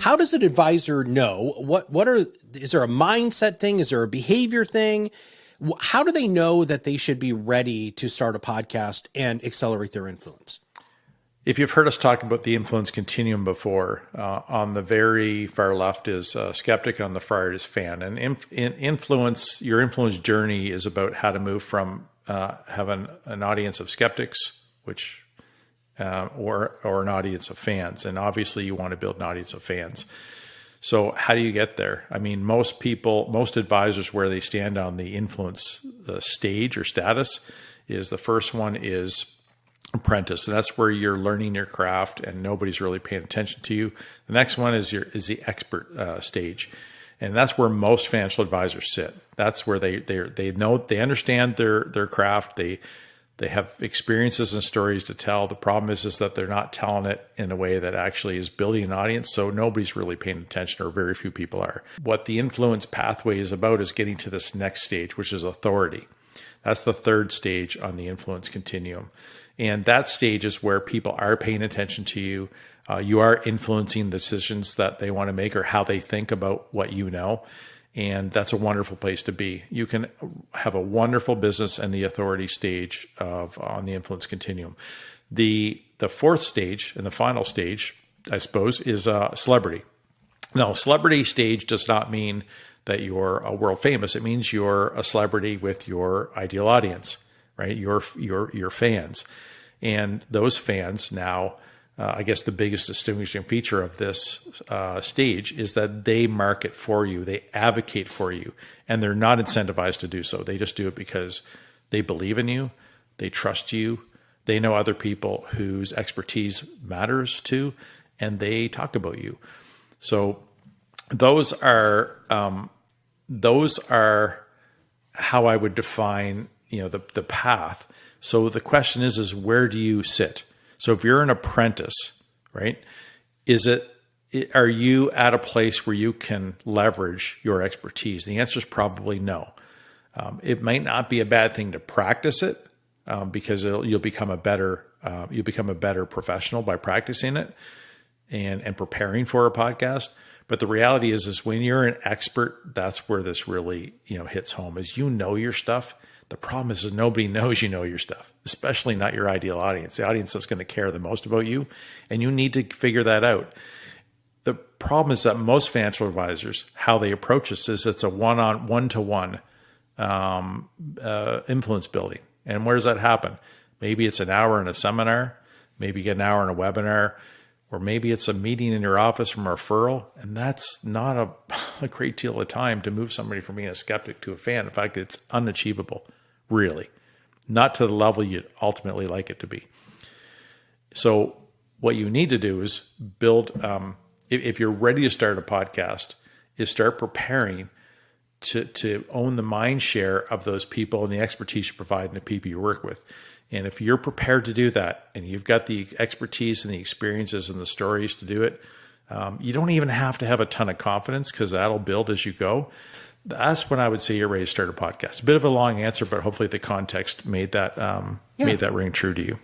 how does an advisor know is there a mindset thing? Is there a behavior thing? How do they know that they should be ready to start a podcast and accelerate their influence? If you've heard us talk about the influence continuum before, on the very far left is skeptic, and on the far right is fan. And your influence journey is about how to move from having an audience of skeptics, which or an audience of fans. And obviously, you want to build an audience of fans. So how do you get there? I mean, most advisors, where they stand on the influence stage or status is, the first one is apprentice. And that's where you're learning your craft and nobody's really paying attention to you. The next one is the expert stage. And that's where most financial advisors sit. That's where they know, they understand their craft. They have experiences and stories to tell. The problem is that they're not telling it in a way that actually is building an audience. So nobody's really paying attention, or very few people are. What the influence pathway is about is getting to this next stage, which is authority. That's the third stage on the influence continuum. And that stage is where people are paying attention to you. You are influencing decisions that they want to make or how they think about what you know. And that's a wonderful place to be. You can have a wonderful business in the authority stage on the influence continuum. The fourth stage and the final stage, I suppose, is celebrity. Now, celebrity stage does not mean that you're a world famous. It means you're a celebrity with your ideal audience, right? Your fans. And those fans now, I guess the biggest distinguishing feature of this stage is that they market for you, they advocate for you, and they're not incentivized to do so. They just do it because they believe in you, they trust you, they know other people whose expertise matters to, and they talk about you. So those are how I would define, the path. So the question is where do you sit? So if you're an apprentice, right, are you at a place where you can leverage your expertise? The answer is probably no. It might not be a bad thing to practice it, because you'll become a better professional by practicing it and preparing for a podcast. But the reality is when you're an expert, that's where this really hits home. Is your stuff. The problem is nobody knows your stuff, especially not your ideal audience, the audience that's going to care the most about you, and you need to figure that out. The problem is that most financial advisors, how they approach this is it's a one-to-one influence building. And where does that happen? Maybe it's an hour in a seminar, maybe an hour in a webinar, or maybe it's a meeting in your office from a referral. And that's not a great deal of time to move somebody from being a skeptic to a fan. In fact, it's unachievable, really. Not to the level you'd ultimately like it to be. So what you need to do is build, if you're ready to start a podcast, is start preparing to own the mind share of those people and the expertise you provide and the people you work with. And if you're prepared to do that, and you've got the expertise and the experiences and the stories to do it, you don't even have to have a ton of confidence, because that'll build as you go. That's when I would say you're ready to start a podcast. A bit of a long answer, but hopefully the context made that ring true to you.